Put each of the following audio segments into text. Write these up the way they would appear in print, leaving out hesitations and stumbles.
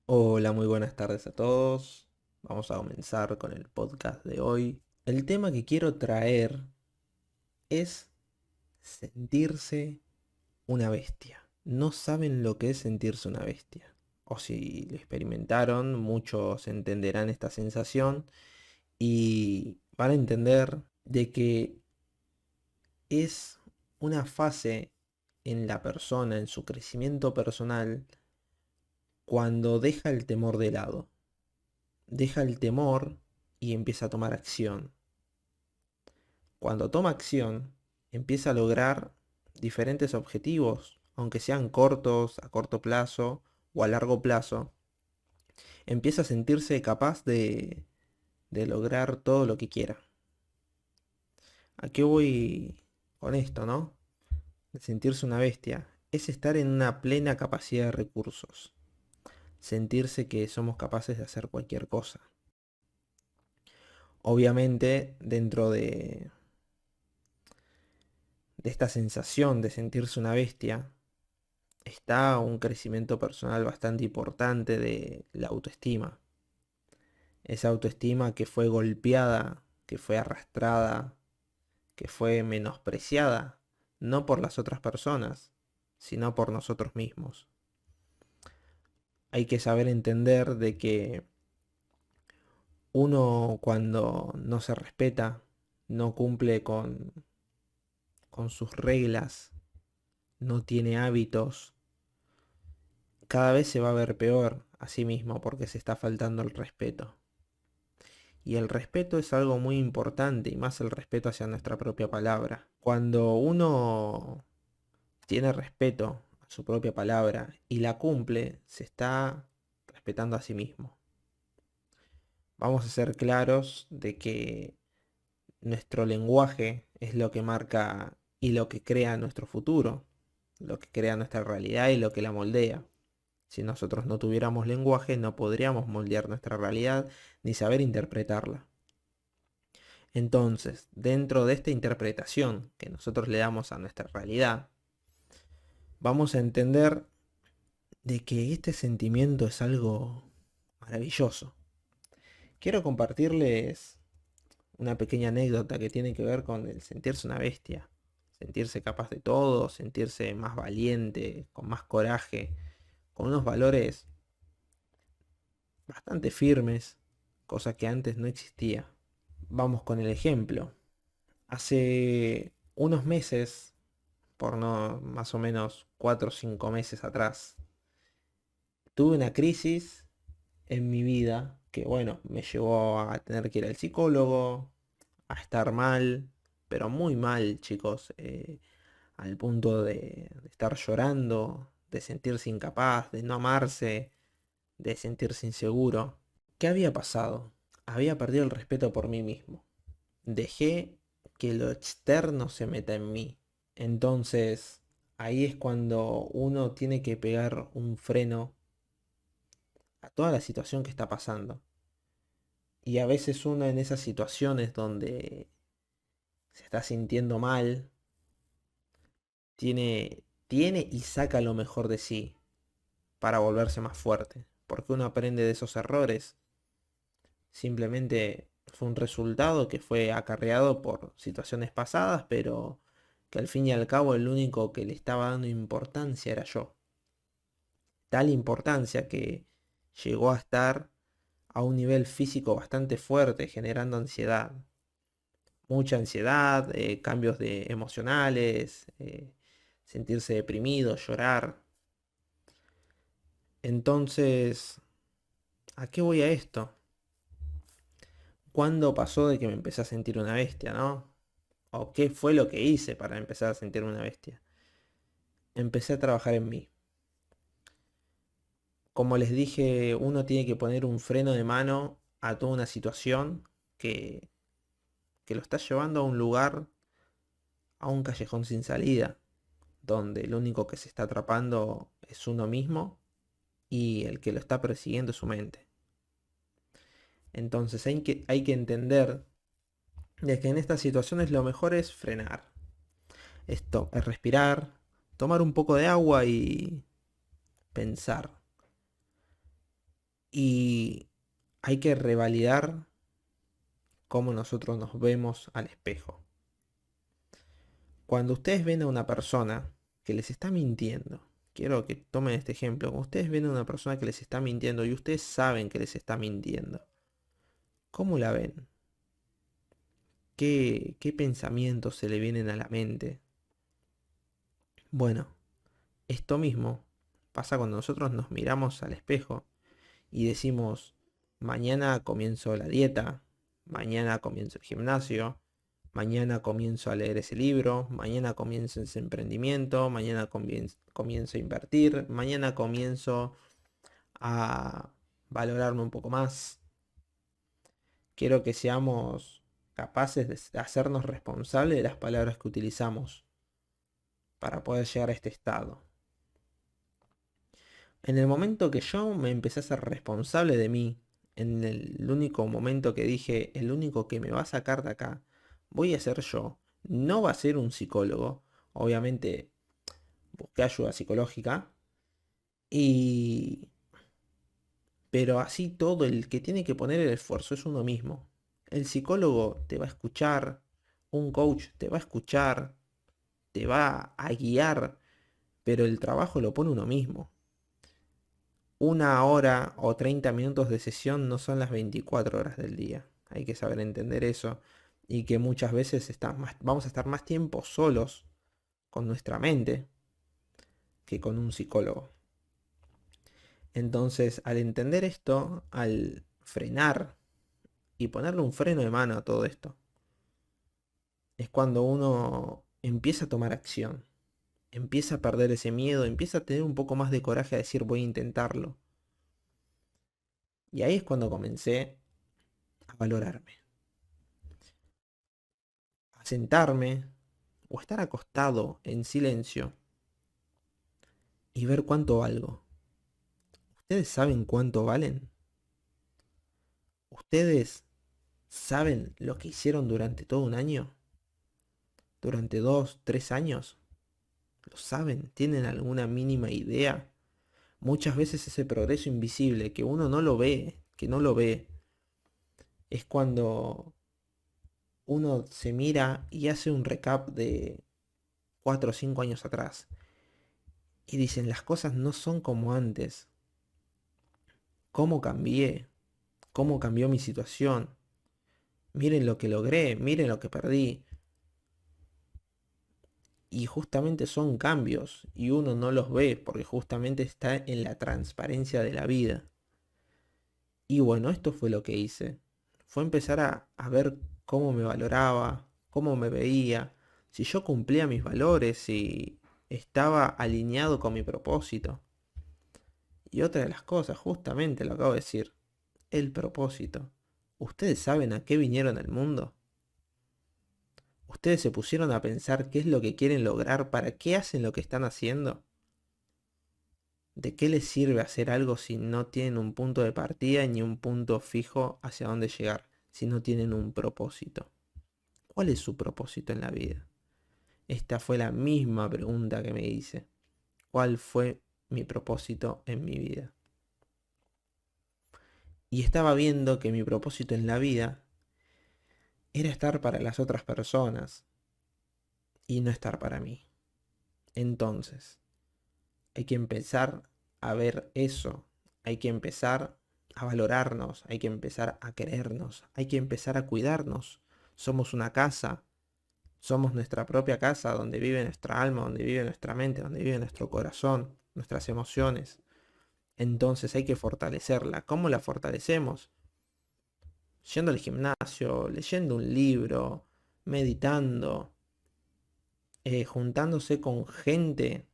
Hola, muy buenas tardes a todos. Vamos a comenzar con el podcast de hoy. El tema que quiero traer es sentirse una bestia. No saben lo que es sentirse una bestia. O si lo experimentaron, muchos entenderán esta sensación y van a entender de que es una fase en la persona, en su crecimiento personal, cuando deja el temor de lado. Deja el temor y empieza a tomar acción. Cuando toma acción, empieza a lograr diferentes objetivos, aunque sean cortos, a corto plazo o a largo plazo. Empieza a sentirse capaz de lograr todo lo que quiera. ¿A qué voy con esto, no? De sentirse una bestia. Es estar en una plena capacidad de recursos. Sentirse que somos capaces de hacer cualquier cosa. Obviamente, dentro de esta sensación de sentirse una bestia, está un crecimiento personal bastante importante de la autoestima. Esa autoestima que fue golpeada, que fue arrastrada, que fue menospreciada, no por las otras personas, sino por nosotros mismos. Hay que saber entender de que uno cuando no se respeta, no cumple con sus reglas, no tiene hábitos, cada vez se va a ver peor a sí mismo porque se está faltando el respeto. Y el respeto es algo muy importante, y más el respeto hacia nuestra propia palabra. Cuando uno tiene respeto a su propia palabra y la cumple, se está respetando a sí mismo. Vamos a ser claros de que nuestro lenguaje es lo que marca y lo que crea nuestro futuro, lo que crea nuestra realidad y lo que la moldea. Si nosotros no tuviéramos lenguaje, no podríamos moldear nuestra realidad ni saber interpretarla. Entonces, dentro de esta interpretación que nosotros le damos a nuestra realidad, vamos a entender de que este sentimiento es algo maravilloso. Quiero compartirles una pequeña anécdota que tiene que ver con el sentirse una bestia, sentirse capaz de todo, sentirse más valiente, con más coraje, con unos valores bastante firmes, cosa que antes no existía. Vamos con el ejemplo. Hace unos meses, por no más o menos 4 o 5 meses atrás, tuve una crisis en mi vida que, bueno, me llevó a tener que ir al psicólogo, a estar mal, pero muy mal, chicos, al punto de estar llorando, de sentirse incapaz, de no amarse, de sentirse inseguro. ¿Qué había pasado? Había perdido el respeto por mí mismo. Dejé que lo externo se meta en mí. Entonces, ahí es cuando uno tiene que pegar un freno a toda la situación que está pasando. Y a veces uno en esas situaciones donde se está sintiendo mal, tiene y saca lo mejor de sí para volverse más fuerte. Porque uno aprende de esos errores. Simplemente fue un resultado que fue acarreado por situaciones pasadas, pero que al fin y al cabo el único que le estaba dando importancia era yo. Tal importancia que llegó a estar a un nivel físico bastante fuerte, generando ansiedad. Mucha ansiedad, cambios emocionales, sentirse deprimido, llorar. Entonces, ¿a qué voy a esto? ¿Cuándo pasó de que me empecé a sentir una bestia, no? ¿O qué fue lo que hice para empezar a sentirme una bestia? Empecé a trabajar en mí. Como les dije, uno tiene que poner un freno de mano a toda una situación que, que lo está llevando a un lugar, a un callejón sin salida, donde lo único que se está atrapando es uno mismo y el que lo está persiguiendo es su mente. Entonces hay que entender de que en estas situaciones lo mejor es frenar. Esto es respirar, tomar un poco de agua y pensar. Y hay que revalidar cómo nosotros nos vemos al espejo. Cuando ustedes ven a una persona que les está mintiendo, quiero que tomen este ejemplo, cuando ustedes ven a una persona que les está mintiendo y ustedes saben que les está mintiendo, ¿cómo la ven? ¿Qué pensamientos se le vienen a la mente? Bueno, esto mismo pasa cuando nosotros nos miramos al espejo y decimos, mañana comienzo la dieta, mañana comienzo el gimnasio, mañana comienzo a leer ese libro, mañana comienzo ese emprendimiento, mañana comienzo a invertir, mañana comienzo a valorarme un poco más. Quiero que seamos capaces de hacernos responsables de las palabras que utilizamos para poder llegar a este estado. En el momento que yo me empecé a ser responsable de mí, en el único momento que dije, el único que me va a sacar de acá, voy a ser yo, no va a ser un psicólogo. Obviamente busqué ayuda psicológica y... Pero así todo, el que tiene que poner el esfuerzo es uno mismo. El psicólogo te va a escuchar, un coach te va a escuchar, te va a guiar, pero el trabajo lo pone uno mismo. 1 hora o 30 minutos de sesión no son las 24 horas del día. Hay que saber entender eso. Y que muchas veces vamos a estar más tiempo solos con nuestra mente que con un psicólogo. Entonces, al entender esto, al frenar y ponerle un freno de mano a todo esto, es cuando uno empieza a tomar acción. Empieza a perder ese miedo, empieza a tener un poco más de coraje a decir voy a intentarlo. Y ahí es cuando comencé a valorarme, a sentarme o estar acostado en silencio y ver cuánto valgo. ¿Ustedes saben cuánto valen? ¿Ustedes saben lo que hicieron durante todo un año? ¿Durante 2, 3 años? ¿Lo saben? ¿Tienen alguna mínima idea? Muchas veces ese progreso invisible que uno no lo ve, que no lo ve, es cuando uno se mira y hace un recap de 4 o 5 años atrás. Y dicen, las cosas no son como antes. ¿Cómo cambié? ¿Cómo cambió mi situación? Miren lo que logré, miren lo que perdí. Y justamente son cambios y uno no los ve porque justamente está en la transparencia de la vida. Y bueno, esto fue lo que hice. Fue empezar a ver cómo me valoraba, cómo me veía, si yo cumplía mis valores, si estaba alineado con mi propósito. Y otra de las cosas, justamente lo acabo de decir, el propósito. ¿Ustedes saben a qué vinieron al mundo? ¿Ustedes se pusieron a pensar qué es lo que quieren lograr? ¿Para qué hacen lo que están haciendo? ¿De qué les sirve hacer algo si no tienen un punto de partida ni un punto fijo hacia dónde llegar? Si no tienen un propósito. ¿Cuál es su propósito en la vida? Esta fue la misma pregunta que me hice. ¿Cuál fue mi propósito en mi vida? Y estaba viendo que mi propósito en la vida era estar para las otras personas y no estar para mí. Entonces, hay que empezar a ver eso. Hay que empezar a valorarnos. Hay que empezar a querernos. Hay que empezar a cuidarnos. Somos una casa. Somos nuestra propia casa donde vive nuestra alma, donde vive nuestra mente, donde vive nuestro corazón, nuestras emociones. Entonces hay que fortalecerla. ¿Cómo la fortalecemos? Yendo al gimnasio, leyendo un libro, meditando, juntándose con gente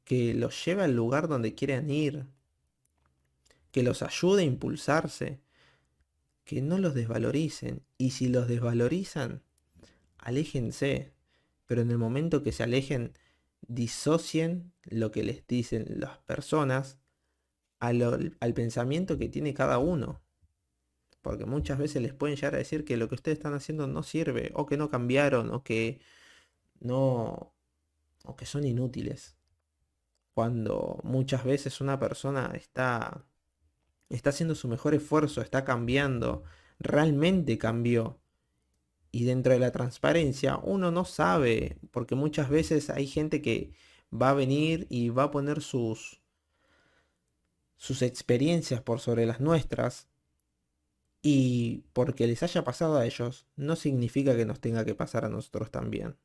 que los lleve al lugar donde quieren ir, que los ayude a impulsarse, que no los desvaloricen. Y si los desvalorizan, aléjense. Pero en el momento que se alejen, disocien lo que les dicen las personas al pensamiento que tiene cada uno. Porque muchas veces les pueden llegar a decir que lo que ustedes están haciendo no sirve, o que no cambiaron, o que no, o que son inútiles. Cuando muchas veces una persona está está haciendo su mejor esfuerzo, está cambiando, realmente cambió. Y dentro de la transparencia uno no sabe, porque muchas veces hay gente que va a venir y va a poner sus experiencias por sobre las nuestras, y porque les haya pasado a ellos, no significa que nos tenga que pasar a nosotros también.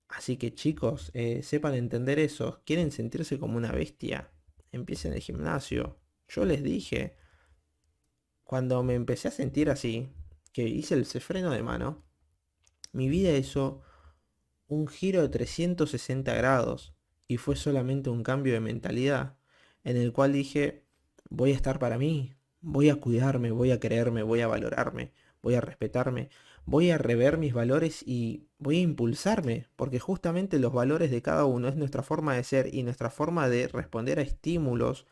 Así que chicos, sepan entender eso. ¿Quieren sentirse como una bestia? Empiecen el gimnasio. Yo les dije, cuando me empecé a sentir así, que hice el freno de mano, mi vida hizo un giro de 360 grados y fue solamente un cambio de mentalidad en el cual dije, voy a estar para mí, voy a cuidarme, voy a quererme, voy a valorarme, voy a respetarme, voy a rever mis valores y voy a impulsarme, porque justamente los valores de cada uno es nuestra forma de ser y nuestra forma de responder a estímulos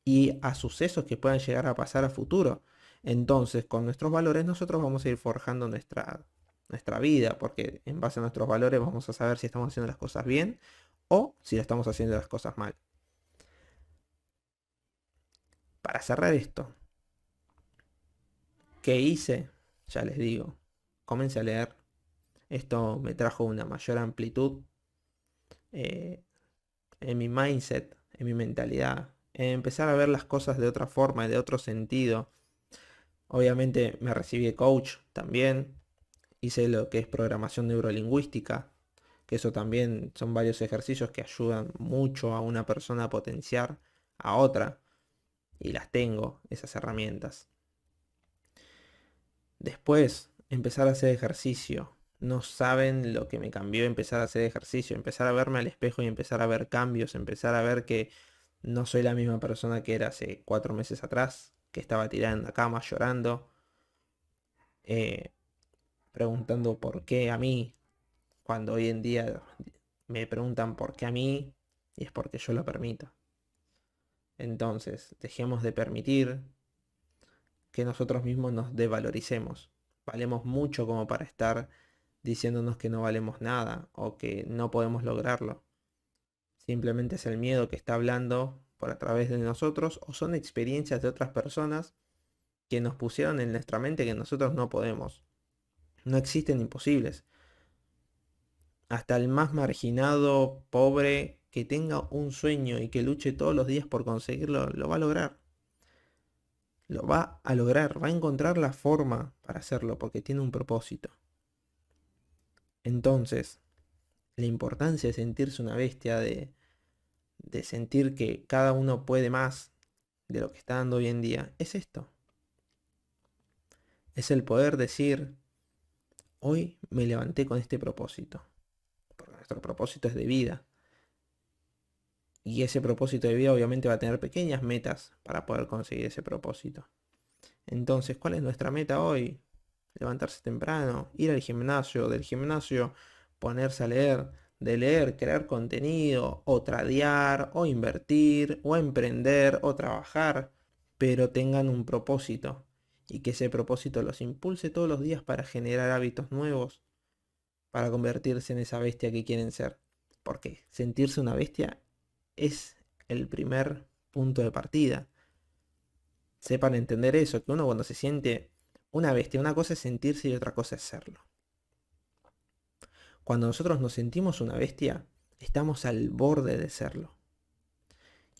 y a sucesos que puedan llegar a pasar a futuro. Entonces, con nuestros valores nosotros vamos a ir forjando nuestra vida, porque en base a nuestros valores vamos a saber si estamos haciendo las cosas bien o si estamos haciendo las cosas mal. Para cerrar esto, ¿qué hice? Ya les digo, comencé a leer. Esto me trajo una mayor amplitud eh, en mi mindset, en mi mentalidad, en empezar a ver las cosas de otra forma, de otro sentido. Obviamente me recibí de coach también, hice lo que es programación neurolingüística, que eso también son varios ejercicios que ayudan mucho a una persona a potenciar a otra, y las tengo, esas herramientas. Después, empezar a hacer ejercicio. No saben lo que me cambió empezar a hacer ejercicio, empezar a verme al espejo y empezar a ver cambios, empezar a ver que no soy la misma persona que era hace 4 meses atrás, que estaba tirada en la cama llorando, eh, preguntando por qué a mí, cuando hoy en día me preguntan por qué a mí, y es porque yo lo permito. Entonces, dejemos de permitir que nosotros mismos nos devaloricemos. Valemos mucho como para estar diciéndonos que no valemos nada o que no podemos lograrlo. Simplemente es el miedo que está hablando por a través de nosotros, o son experiencias de otras personas que nos pusieron en nuestra mente que nosotros no podemos. No existen imposibles. Hasta el más marginado, pobre, que tenga un sueño y que luche todos los días por conseguirlo, lo va a lograr. Lo va a lograr, va a encontrar la forma para hacerlo porque tiene un propósito. Entonces, la importancia de sentirse una bestia, de sentir que cada uno puede más de lo que está dando hoy en día, es esto. Es el poder decir, hoy me levanté con este propósito. Porque nuestro propósito es de vida. Y ese propósito de vida obviamente va a tener pequeñas metas para poder conseguir ese propósito. Entonces, ¿cuál es nuestra meta hoy? Levantarse temprano, ir al gimnasio, del gimnasio ponerse a leer, de leer, crear contenido, o tradear, o invertir, o emprender, o trabajar, pero tengan un propósito y que ese propósito los impulse todos los días para generar hábitos nuevos, para convertirse en esa bestia que quieren ser. Porque sentirse una bestia es el primer punto de partida. Sepan entender eso, que uno cuando se siente una bestia, una cosa es sentirse y otra cosa es serlo. Cuando nosotros nos sentimos una bestia, estamos al borde de serlo.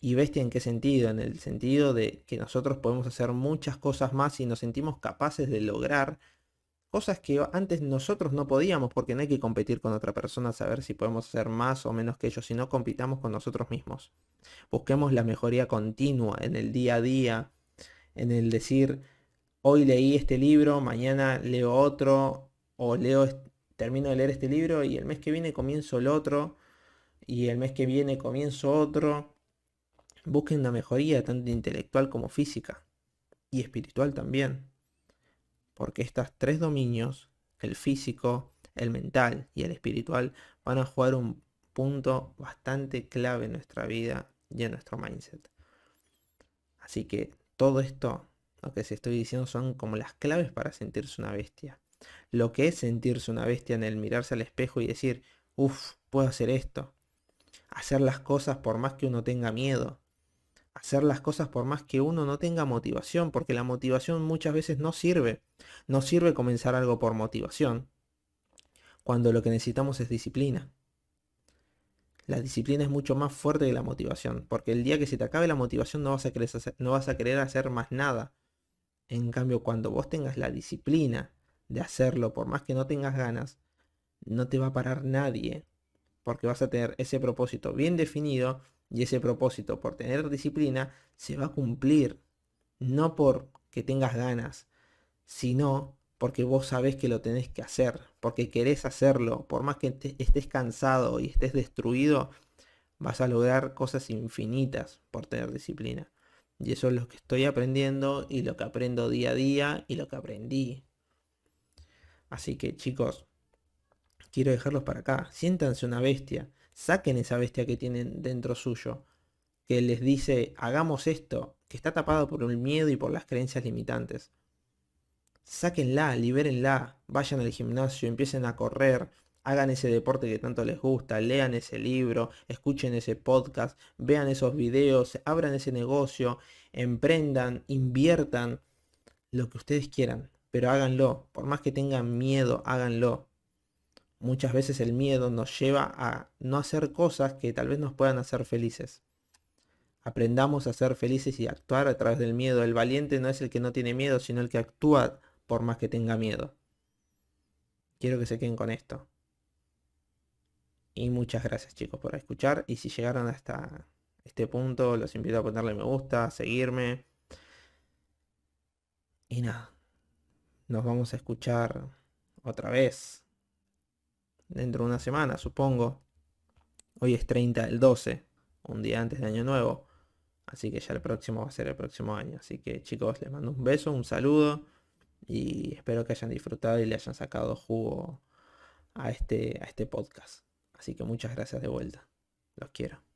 ¿Y bestia en qué sentido? En el sentido de que nosotros podemos hacer muchas cosas más y nos sentimos capaces de lograr cosas que antes nosotros no podíamos, porque no hay que competir con otra persona a saber si podemos hacer más o menos que ellos, sino compitamos con nosotros mismos. Busquemos la mejoría continua en el día a día, en el decir, hoy leí este libro, mañana leo otro, o termino de leer este libro y el mes que viene comienzo el otro, y el mes que viene comienzo otro. Busquen una mejoría tanto intelectual como física, y espiritual también, porque estos tres dominios, el físico, el mental y el espiritual, van a jugar un punto bastante clave en nuestra vida y en nuestro mindset. Así que todo esto, lo que les estoy diciendo, son como las claves para sentirse una bestia. Lo que es sentirse una bestia en el mirarse al espejo y decir, uff, puedo hacer esto. Hacer las cosas por más que uno tenga miedo. hacer las cosas por más que uno no tenga motivación, porque la motivación muchas veces no sirve. No sirve comenzar algo por motivación, cuando lo que necesitamos es disciplina. La disciplina es mucho más fuerte que la motivación, porque el día que se te acabe la motivación no vas a querer hacer más nada. En cambio, cuando vos tengas la disciplina de hacerlo, por más que no tengas ganas, no te va a parar nadie, porque vas a tener ese propósito bien definido y ese propósito por tener disciplina se va a cumplir, no porque tengas ganas, sino porque vos sabés que lo tenés que hacer, porque querés hacerlo, por más que estés cansado y estés destruido, vas a lograr cosas infinitas por tener disciplina. Y eso es lo que estoy aprendiendo y lo que aprendo día a día y lo que aprendí. Así que chicos, quiero dejarlos para acá. Siéntanse una bestia. Saquen esa bestia que tienen dentro suyo. Que les dice, hagamos esto. Que está tapada por el miedo y por las creencias limitantes. Sáquenla, libérenla. Vayan al gimnasio, empiecen a correr. Hagan ese deporte que tanto les gusta. Lean ese libro. Escuchen ese podcast. Vean esos videos. Abran ese negocio. Emprendan. Inviertan. Lo que ustedes quieran. Pero háganlo. Por más que tengan miedo, háganlo. Muchas veces el miedo nos lleva a no hacer cosas que tal vez nos puedan hacer felices. Aprendamos a ser felices y actuar a través del miedo. El valiente no es el que no tiene miedo, sino el que actúa por más que tenga miedo. Quiero que se queden con esto. Y muchas gracias chicos por escuchar. Y si llegaron hasta este punto, los invito a ponerle me gusta, a seguirme. Y nada, nos vamos a escuchar otra vez dentro de una semana, supongo. Hoy es 30 del 12, un día antes de Año Nuevo. Así que ya el próximo va a ser el próximo año. Así que chicos, les mando un beso, un saludo. Y espero que hayan disfrutado y le hayan sacado jugo a este podcast. Así que muchas gracias de vuelta. Los quiero.